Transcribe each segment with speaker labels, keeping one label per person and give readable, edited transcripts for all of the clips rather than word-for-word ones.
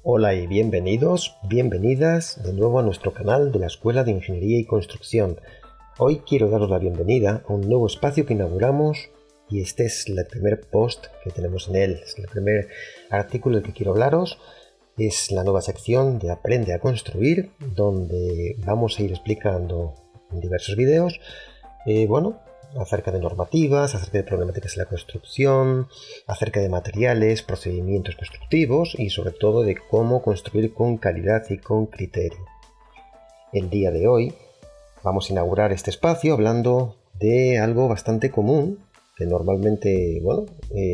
Speaker 1: Hola y bienvenidos, bienvenidas de nuevo a nuestro canal de la Escuela de Ingeniería y Construcción. Hoy quiero daros la bienvenida a un nuevo espacio que inauguramos y este es el primer post que tenemos en él. Es el primer artículo del que quiero hablaros. Es la nueva sección de Aprende a Construir, donde vamos a ir explicando en diversos vídeos, acerca de normativas, acerca de problemáticas en la construcción, acerca de materiales, procedimientos constructivos y sobre todo de cómo construir con calidad y con criterio. El día de hoy vamos a inaugurar este espacio hablando de algo bastante común que normalmente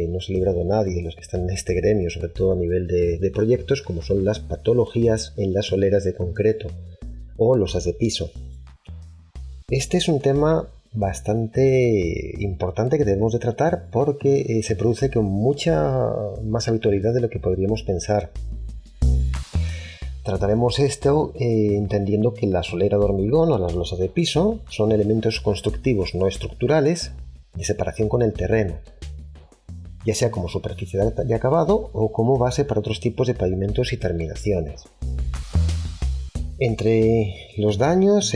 Speaker 1: no se libra de nadie de los que están en este gremio, sobre todo a nivel de proyectos, como son las patologías en las soleras de concreto o losas de piso. Este es un tema bastante importante que debemos de tratar porque se produce con mucha más habitualidad de lo que podríamos pensar. Trataremos esto entendiendo que la solera de hormigón o las losas de piso son elementos constructivos no estructurales de separación con el terreno, ya sea como superficie de acabado o como base para otros tipos de pavimentos y terminaciones. Entre los daños,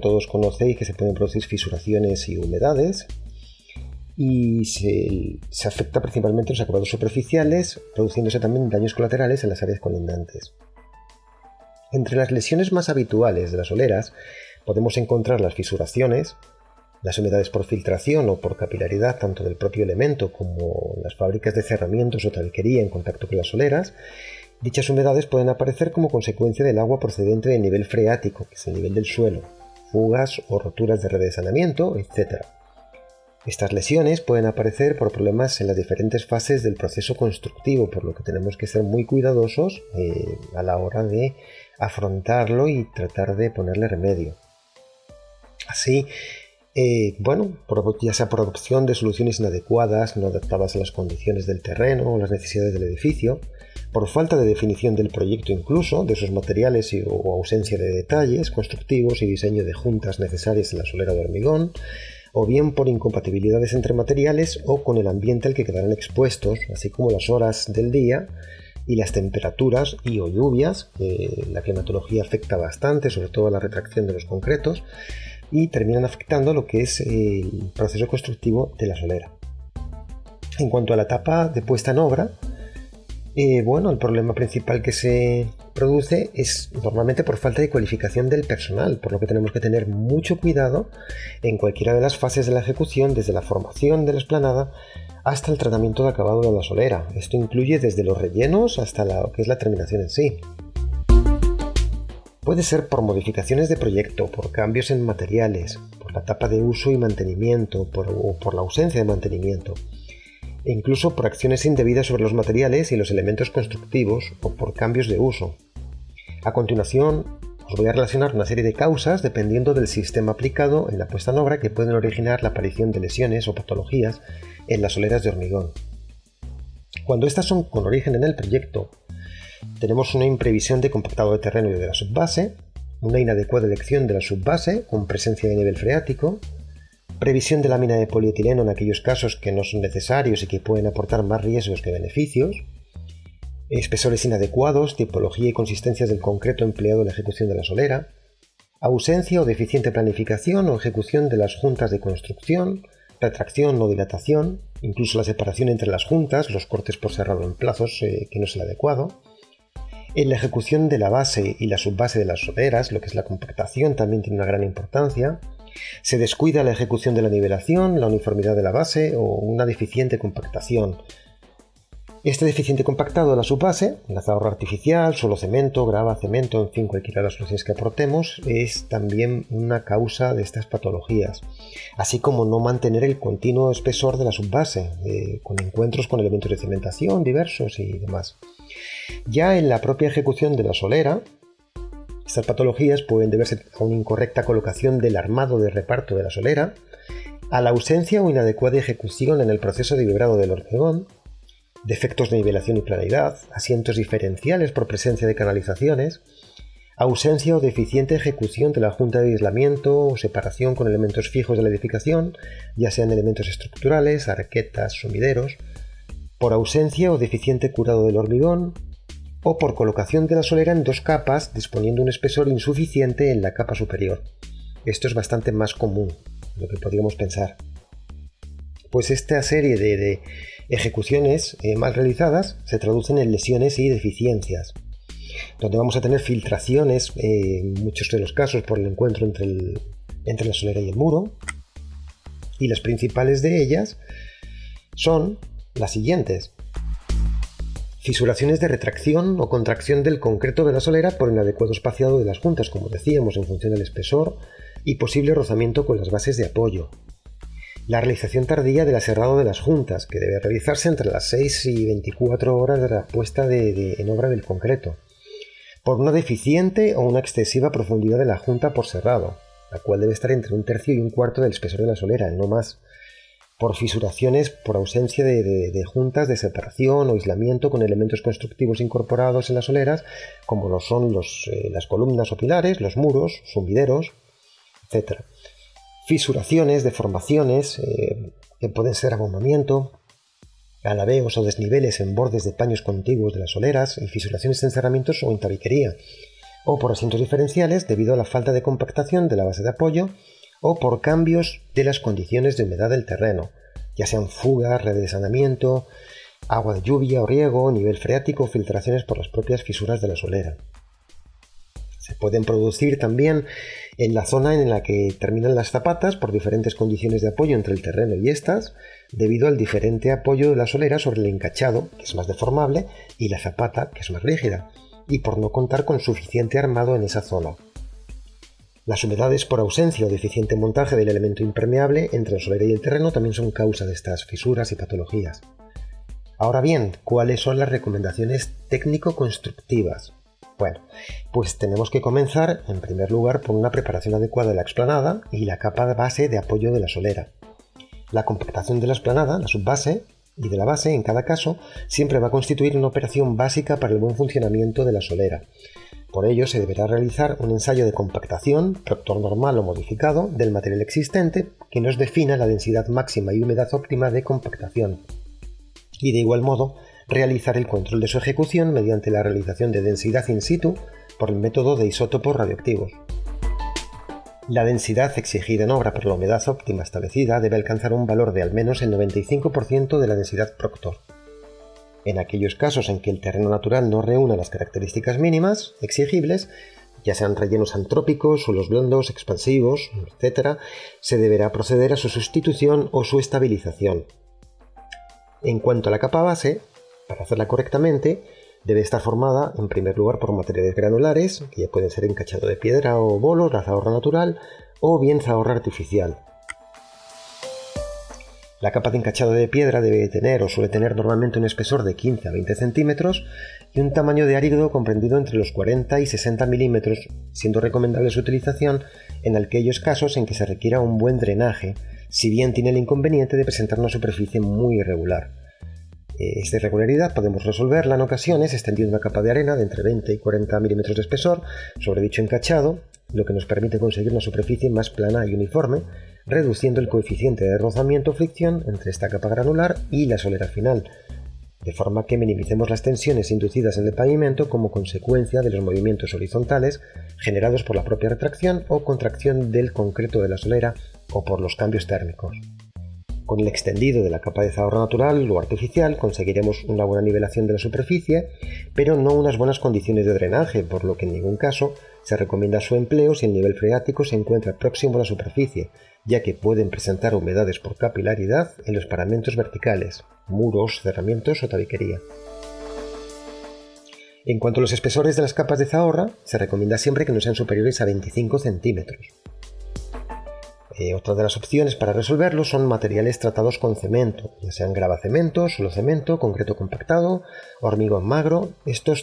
Speaker 1: todos conocéis que se pueden producir fisuraciones y humedades y se afecta principalmente los acabados superficiales, produciéndose también daños colaterales en las áreas colindantes. Entre las lesiones más habituales de las soleras podemos encontrar las fisuraciones, las humedades por filtración o por capilaridad tanto del propio elemento como las fábricas de cerramientos o tabiquería en contacto con las soleras. Dichas humedades pueden aparecer como consecuencia del agua procedente del nivel freático, que es el nivel del suelo, fugas o roturas de red de saneamiento, etc. Estas lesiones pueden aparecer por problemas en las diferentes fases del proceso constructivo, por lo que tenemos que ser muy cuidadosos a la hora de afrontarlo y tratar de ponerle remedio. Así, ya sea por adopción de soluciones inadecuadas, no adaptadas a las condiciones del terreno o las necesidades del edificio, por falta de definición del proyecto incluso, de sus materiales o ausencia de detalles constructivos y diseño de juntas necesarias en la solera de hormigón, o bien por incompatibilidades entre materiales o con el ambiente al que quedarán expuestos, así como las horas del día y las temperaturas y o lluvias, que la climatología afecta bastante, sobre todo a la retracción de los concretos, y terminan afectando lo que es el proceso constructivo de la solera. En cuanto a la etapa de puesta en obra, el problema principal que se produce es normalmente por falta de cualificación del personal, por lo que tenemos que tener mucho cuidado en cualquiera de las fases de la ejecución, desde la formación de la explanada hasta el tratamiento de acabado de la solera. Esto incluye desde los rellenos hasta lo que es la terminación en sí. Puede ser por modificaciones de proyecto, por cambios en materiales, por la etapa de uso y mantenimiento, o por la ausencia de mantenimiento, e incluso por acciones indebidas sobre los materiales y los elementos constructivos o por cambios de uso. A continuación, os voy a relacionar una serie de causas dependiendo del sistema aplicado en la puesta en obra que pueden originar la aparición de lesiones o patologías en las soleras de hormigón. Cuando estas son con origen en el proyecto, tenemos una imprevisión de compactado de terreno y de la subbase, una inadecuada elección de la subbase con presencia de nivel freático, previsión de lámina de polietileno en aquellos casos que no son necesarios y que pueden aportar más riesgos que beneficios, espesores inadecuados, tipología y consistencias del concreto empleado en la ejecución de la solera, ausencia o deficiente planificación o ejecución de las juntas de construcción, retracción o dilatación, incluso la separación entre las juntas, los cortes por cerrado en plazos que no es el adecuado. En la ejecución de la base y la subbase de las soleras, lo que es la compactación, también tiene una gran importancia. Se descuida la ejecución de la nivelación, la uniformidad de la base o una deficiente compactación. Este deficiente compactado de la subbase, enlazador artificial, suelo cemento, grava, cemento, en fin, cualquiera de las soluciones que aportemos, es también una causa de estas patologías. Así como no mantener el continuo espesor de la subbase, con encuentros con elementos de cimentación diversos y demás. Ya en la propia ejecución de la solera, estas patologías pueden deberse a una incorrecta colocación del armado de reparto de la solera, a la ausencia o inadecuada ejecución en el proceso de vibrado del hormigón, defectos de nivelación y planeidad, asientos diferenciales por presencia de canalizaciones, ausencia o deficiente ejecución de la junta de aislamiento o separación con elementos fijos de la edificación, ya sean elementos estructurales, arquetas, sumideros, por ausencia o deficiente curado del hormigón, o por colocación de la solera en dos capas, disponiendo un espesor insuficiente en la capa superior. Esto es bastante más común de lo que podríamos pensar. Pues esta serie de ejecuciones mal realizadas se traducen en lesiones y deficiencias, donde vamos a tener filtraciones, en muchos de los casos por el encuentro entre la solera y el muro, y las principales de ellas son las siguientes: fisuraciones de retracción o contracción del concreto de la solera por inadecuado espaciado de las juntas, como decíamos, en función del espesor, y posible rozamiento con las bases de apoyo. La realización tardía del aserrado de las juntas, que debe realizarse entre las 6 y 24 horas de la puesta en obra del concreto, por una deficiente o una excesiva profundidad de la junta por serrado, la cual debe estar entre 1/3 y 1/4 del espesor de la solera, no más. Por fisuraciones por ausencia de juntas de separación o aislamiento con elementos constructivos incorporados en las soleras, como lo son las columnas o pilares, los muros, zumbideros, etc. Fisuraciones, deformaciones, que pueden ser abombamiento, alabeos o desniveles en bordes de paños contiguos de las soleras, y fisuraciones en cerramientos o en tabiquería, o por asientos diferenciales debido a la falta de compactación de la base de apoyo, o por cambios de las condiciones de humedad del terreno, ya sean fugas, redes de saneamiento, agua de lluvia o riego, nivel freático o filtraciones por las propias fisuras de la solera. Se pueden producir también en la zona en la que terminan las zapatas por diferentes condiciones de apoyo entre el terreno y estas, debido al diferente apoyo de la solera sobre el encachado, que es más deformable, y la zapata, que es más rígida, y por no contar con suficiente armado en esa zona. Las humedades por ausencia o deficiente montaje del elemento impermeable entre la solera y el terreno también son causa de estas fisuras y patologías. Ahora bien, ¿cuáles son las recomendaciones técnico-constructivas? Bueno, pues tenemos que comenzar en primer lugar por una preparación adecuada de la explanada y la capa de base de apoyo de la solera. La compactación de la explanada, la subbase, y de la base, en cada caso, siempre va a constituir una operación básica para el buen funcionamiento de la solera. Por ello, se deberá realizar un ensayo de compactación, Proctor normal o modificado, del material existente, que nos defina la densidad máxima y humedad óptima de compactación. Y de igual modo, realizar el control de su ejecución mediante la realización de densidad in situ por el método de isótopos radioactivos. La densidad exigida en obra por la humedad óptima establecida debe alcanzar un valor de al menos el 95% de la densidad Proctor. En aquellos casos en que el terreno natural no reúna las características mínimas exigibles, ya sean rellenos antrópicos, suelos blandos, expansivos, etc., se deberá proceder a su sustitución o su estabilización. En cuanto a la capa base, para hacerla correctamente, debe estar formada en primer lugar por materiales granulares, que ya pueden ser encachado de piedra o bolos, la zahorra natural, o bien zahorra artificial. La capa de encachado de piedra debe tener o suele tener normalmente un espesor de 15 a 20 centímetros y un tamaño de árido comprendido entre los 40 y 60 milímetros, siendo recomendable su utilización en aquellos casos en que se requiera un buen drenaje, si bien tiene el inconveniente de presentar una superficie muy irregular. Esta irregularidad podemos resolverla en ocasiones extendiendo una capa de arena de entre 20 y 40 milímetros de espesor sobre dicho encachado, lo que nos permite conseguir una superficie más plana y uniforme, reduciendo el coeficiente de rozamiento o fricción entre esta capa granular y la solera final, de forma que minimicemos las tensiones inducidas en el pavimento como consecuencia de los movimientos horizontales generados por la propia retracción o contracción del concreto de la solera o por los cambios térmicos. Con el extendido de la capa de zahorra natural o artificial conseguiremos una buena nivelación de la superficie, pero no unas buenas condiciones de drenaje, por lo que en ningún caso se recomienda su empleo si el nivel freático se encuentra próximo a la superficie, ya que pueden presentar humedades por capilaridad en los paramentos verticales, muros, cerramientos o tabiquería. En cuanto a los espesores de las capas de zahorra, se recomienda siempre que no sean superiores a 25 centímetros. Otra de las opciones para resolverlo son materiales tratados con cemento, ya sean gravacemento, suelocemento, concreto compactado, hormigón magro.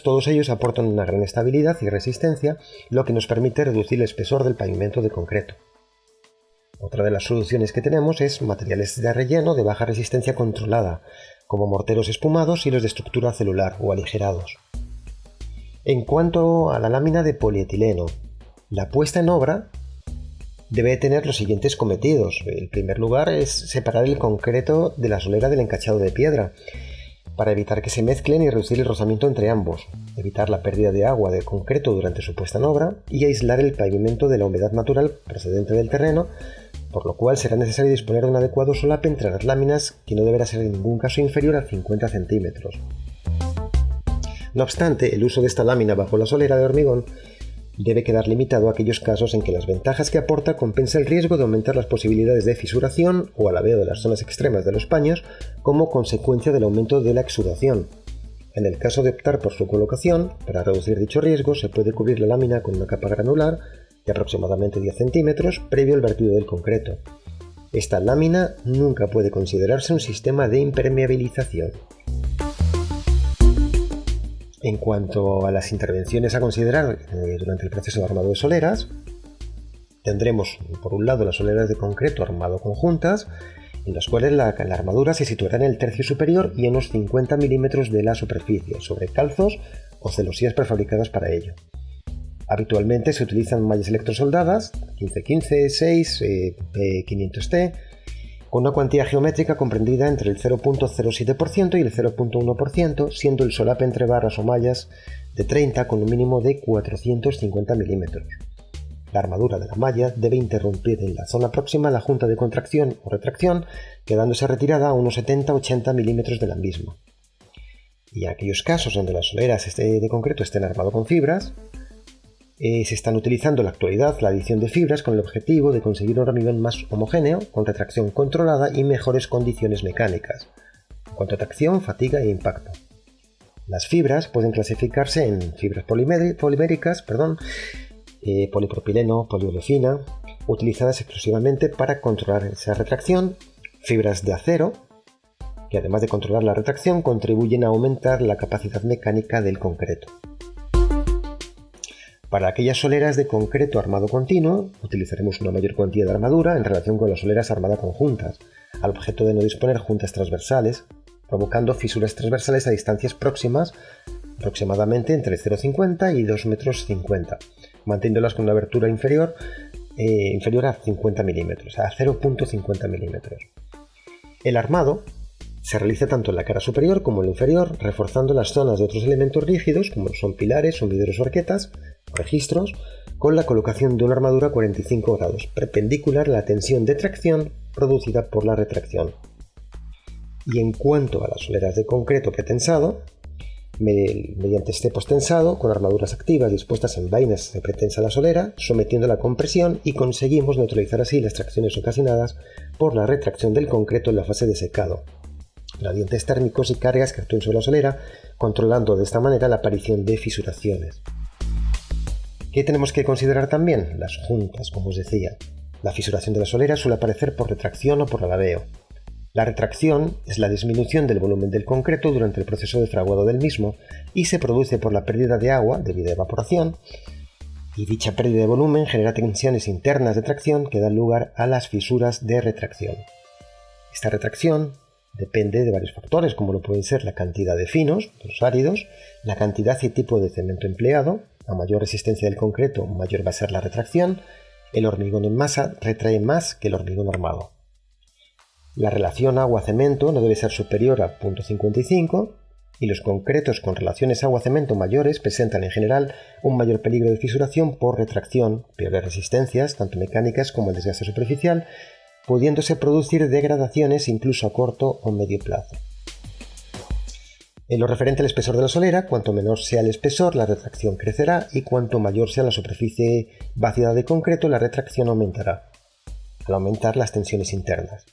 Speaker 1: Todos ellos aportan una gran estabilidad y resistencia, lo que nos permite reducir el espesor del pavimento de concreto. Otra de las soluciones que tenemos es materiales de relleno de baja resistencia controlada, como morteros espumados y los de estructura celular o aligerados. En cuanto a la lámina de polietileno, la puesta en obra debe tener los siguientes cometidos. En primer lugar es separar el concreto de la solera del encachado de piedra. para evitar que se mezclen y reducir el rozamiento entre ambos, evitar la pérdida de agua de concreto durante su puesta en obra y aislar el pavimento de la humedad natural procedente del terreno, por lo cual será necesario disponer de un adecuado solape entre las láminas que no deberá ser en ningún caso inferior a 50 centímetros. No obstante, el uso de esta lámina bajo la solera de hormigón debe quedar limitado a aquellos casos en que las ventajas que aporta compensa el riesgo de aumentar las posibilidades de fisuración o alabeo de las zonas extremas de los paños como consecuencia del aumento de la exudación. En el caso de optar por su colocación, para reducir dicho riesgo se puede cubrir la lámina con una capa granular de aproximadamente 10 centímetros previo al vertido del concreto. Esta lámina nunca puede considerarse un sistema de impermeabilización. En cuanto a las intervenciones a considerar durante el proceso de armado de soleras, tendremos por un lado las soleras de concreto armado conjuntas, en las cuales la armadura se situará en el tercio superior y a unos 50 milímetros de la superficie, sobre calzos o celosías prefabricadas para ello. Habitualmente se utilizan mallas electrosoldadas, 1515, 6, P500T, con una cuantía geométrica comprendida entre el 0.07% y el 0.1%, siendo el solape entre barras o mallas de 30 con un mínimo de 450 milímetros. La armadura de la malla debe interrumpir en la zona próxima a la junta de contracción o retracción, quedándose retirada a unos 70-80 milímetros de la misma. Y en aquellos casos donde las soleras de concreto estén armado con fibras, se están utilizando en la actualidad la adición de fibras con el objetivo de conseguir un hormigón más homogéneo, con retracción controlada y mejores condiciones mecánicas, en cuanto a tracción, fatiga e impacto. Las fibras pueden clasificarse en fibras poliméricas, polipropileno, poliolefina, utilizadas exclusivamente para controlar esa retracción, fibras de acero, que además de controlar la retracción contribuyen a aumentar la capacidad mecánica del concreto. Para aquellas soleras de concreto armado continuo, utilizaremos una mayor cuantía de armadura en relación con las soleras armadas conjuntas, al objeto de no disponer juntas transversales, provocando fisuras transversales a distancias próximas, aproximadamente entre 0,50 y 2,50 metros, manteniéndolas con una abertura inferior a 50 milímetros, a 0,50 milímetros. El armado se realiza tanto en la cara superior como en la inferior, reforzando las zonas de otros elementos rígidos, como son pilares, sumideros o arquetas, registros, con la colocación de una armadura a 45 grados, perpendicular a la tensión de tracción producida por la retracción. Y en cuanto a las soleras de concreto pretensado, mediante este posttensado, con armaduras activas dispuestas en vainas se pretensa la solera, sometiendo la compresión y conseguimos neutralizar así las tracciones ocasionadas por la retracción del concreto en la fase de secado, gradientes térmicos y cargas que actúen sobre la solera, controlando de esta manera la aparición de fisuraciones. ¿Qué tenemos que considerar también? Las juntas, como os decía. La fisuración de la solera suele aparecer por retracción o por alabeo. La retracción es la disminución del volumen del concreto durante el proceso de fraguado del mismo y se produce por la pérdida de agua debido a evaporación, y dicha pérdida de volumen genera tensiones internas de tracción que dan lugar a las fisuras de retracción. Esta retracción depende de varios factores, como lo pueden ser la cantidad de finos, los áridos, la cantidad y tipo de cemento empleado. A mayor resistencia del concreto, mayor va a ser la retracción. El hormigón en masa retrae más que el hormigón armado. La relación agua-cemento no debe ser superior a 0.55 y los concretos con relaciones agua-cemento mayores presentan en general un mayor peligro de fisuración por retracción, peores resistencias, tanto mecánicas como el desgaste superficial, pudiéndose producir degradaciones incluso a corto o medio plazo. En lo referente al espesor de la solera, cuanto menor sea el espesor, la retracción crecerá y cuanto mayor sea la superficie vaciada de concreto, la retracción aumentará, al aumentar las tensiones internas.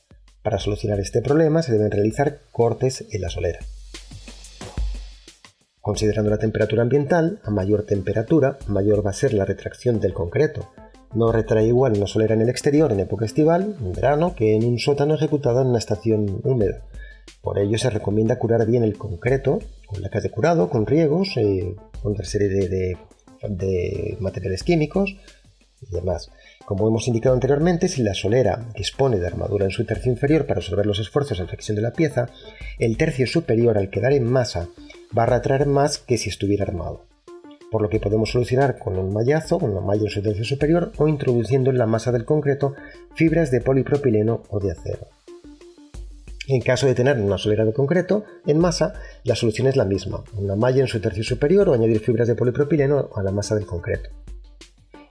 Speaker 1: Para solucionar este problema se deben realizar cortes en la solera. Considerando la temperatura ambiental, a mayor temperatura, mayor va a ser la retracción del concreto. No retrae igual una solera en el exterior en época estival, en verano, que en un sótano ejecutado en una estación húmeda. Por ello se recomienda curar bien el concreto con lacas de curado, con riegos, con otra serie de materiales químicos y demás. Como hemos indicado anteriormente, si la solera dispone de armadura en su tercio inferior para absorber los esfuerzos de fricción de la pieza, el tercio superior, al quedar en masa, va a retraer más que si estuviera armado, por lo que podemos solucionar con un mallazo, con una malla en su tercio superior o introduciendo en la masa del concreto fibras de polipropileno o de acero. En caso de tener una solera de concreto en masa, la solución es la misma, una malla en su tercio superior o añadir fibras de polipropileno a la masa del concreto.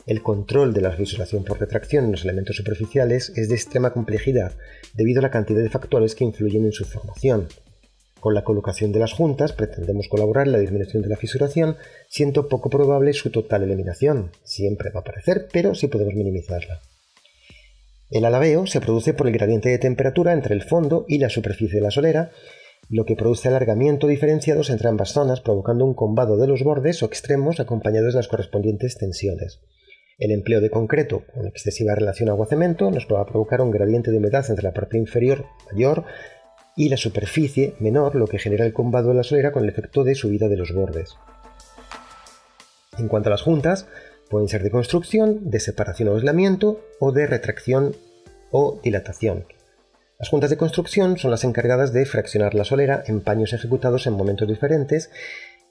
Speaker 1: El control de la fisuración por retracción en los elementos superficiales es de extrema complejidad debido a la cantidad de factores que influyen en su formación. Con la colocación de las juntas pretendemos colaborar en la disminución de la fisuración, siendo poco probable su total eliminación. Siempre va a aparecer, pero sí podemos minimizarla. El alabeo se produce por el gradiente de temperatura entre el fondo y la superficie de la solera, lo que produce alargamiento diferenciados entre ambas zonas, provocando un combado de los bordes o extremos acompañados de las correspondientes tensiones. El empleo de concreto con excesiva relación agua-cemento nos va a provocar un gradiente de humedad entre la parte inferior mayor y la superficie menor, lo que genera el combado de la solera con el efecto de subida de los bordes. En cuanto a las juntas, pueden ser de construcción, de separación o aislamiento, o de retracción o dilatación. Las juntas de construcción son las encargadas de fraccionar la solera en paños ejecutados en momentos diferentes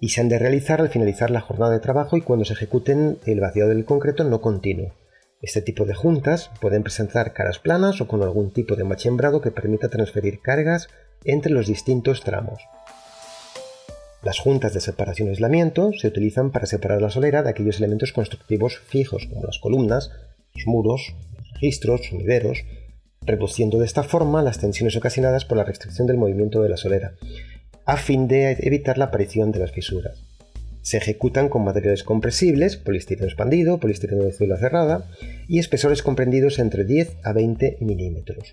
Speaker 1: y se han de realizar al finalizar la jornada de trabajo y cuando se ejecuten el vaciado del concreto no continuo. Este tipo de juntas pueden presentar caras planas o con algún tipo de machembrado que permita transferir cargas entre los distintos tramos. Las juntas de separación o aislamiento se utilizan para separar la solera de aquellos elementos constructivos fijos como las columnas, los muros, los registros, sumideros, reduciendo de esta forma las tensiones ocasionadas por la restricción del movimiento de la solera, a fin de evitar la aparición de las fisuras. Se ejecutan con materiales compresibles, poliestireno expandido, poliestireno de célula cerrada y espesores comprendidos entre 10 a 20 milímetros.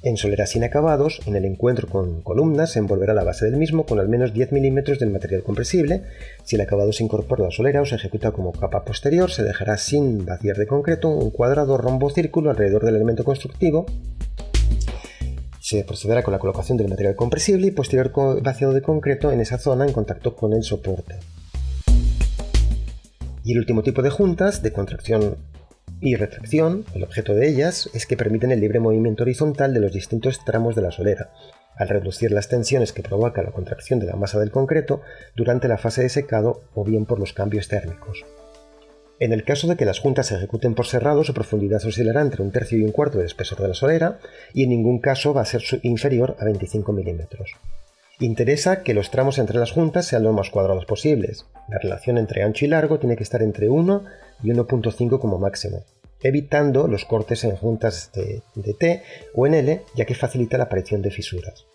Speaker 1: En soleras sin acabados, en el encuentro con columnas se envolverá la base del mismo con al menos 10 milímetros del material compresible. Si el acabado se incorpora a la solera o se ejecuta como capa posterior, se dejará sin vaciar de concreto un cuadrado rombo-círculo alrededor del elemento constructivo. Se procederá con la colocación del material compresible y posterior vaciado de concreto en esa zona en contacto con el soporte. Y el último tipo de juntas, de contracción y retracción, el objeto de ellas es que permiten el libre movimiento horizontal de los distintos tramos de la solera, al reducir las tensiones que provoca la contracción de la masa del concreto durante la fase de secado o bien por los cambios térmicos. En el caso de que las juntas se ejecuten por cerrado, su profundidad oscilará entre 1/3 y 1/4 del espesor de la solera y en ningún caso va a ser inferior a 25 milímetros. Interesa que los tramos entre las juntas sean lo más cuadrados posibles. La relación entre ancho y largo tiene que estar entre 1 y 1.5 como máximo, evitando los cortes en juntas de T o en L, ya que facilita la aparición de fisuras.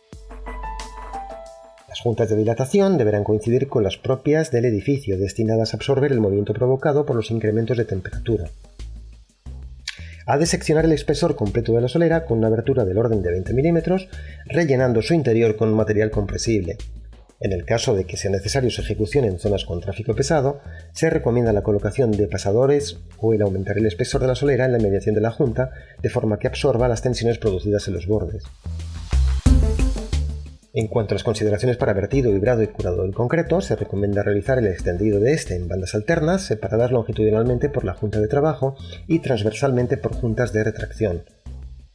Speaker 1: Las juntas de dilatación deberán coincidir con las propias del edificio, destinadas a absorber el movimiento provocado por los incrementos de temperatura. Ha de seccionar el espesor completo de la solera con una abertura del orden de 20 milímetros, rellenando su interior con material compresible. En el caso de que sea necesario su ejecución en zonas con tráfico pesado, se recomienda la colocación de pasadores o el aumentar el espesor de la solera en la mediación de la junta, de forma que absorba las tensiones producidas en los bordes. En cuanto a las consideraciones para vertido, vibrado y curado del concreto, se recomienda realizar el extendido de este en bandas alternas, separadas longitudinalmente por la junta de trabajo y transversalmente por juntas de retracción.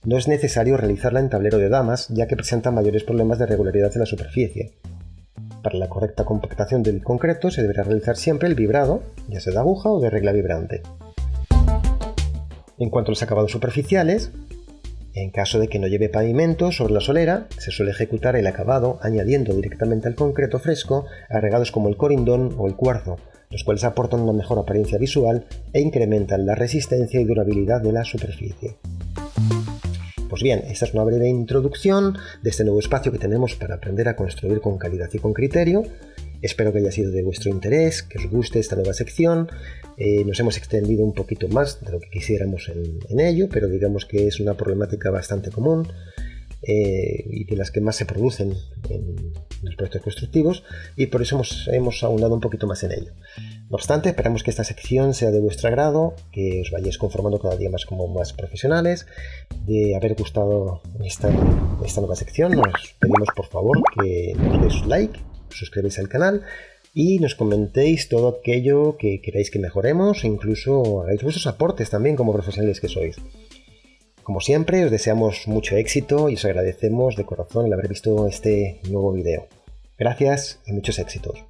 Speaker 1: No es necesario realizarla en tablero de damas, ya que presenta mayores problemas de regularidad en la superficie. Para la correcta compactación del concreto se deberá realizar siempre el vibrado, ya sea de aguja o de regla vibrante. En cuanto a los acabados superficiales, en caso de que no lleve pavimento sobre la solera, se suele ejecutar el acabado añadiendo directamente al concreto fresco agregados como el corindón o el cuarzo, los cuales aportan una mejor apariencia visual e incrementan la resistencia y durabilidad de la superficie. Pues bien, esta es una breve introducción de este nuevo espacio que tenemos para aprender a construir con calidad y con criterio. Espero que haya sido de vuestro interés, que os guste esta nueva sección. Nos hemos extendido un poquito más de lo que quisiéramos en ello, pero digamos que es una problemática bastante común y de las que más se producen en los proyectos constructivos, y por eso hemos ahondado un poquito más en ello. No obstante, esperamos que esta sección sea de vuestro agrado, que os vayáis conformando cada día más como más profesionales. De haber gustado esta nueva sección, nos pedimos por favor que nos deis like, os suscribáis al canal y nos comentéis todo aquello que queráis que mejoremos e incluso hagáis vuestros aportes también como profesionales que sois. Como siempre, os deseamos mucho éxito y os agradecemos de corazón el haber visto este nuevo vídeo. Gracias y muchos éxitos.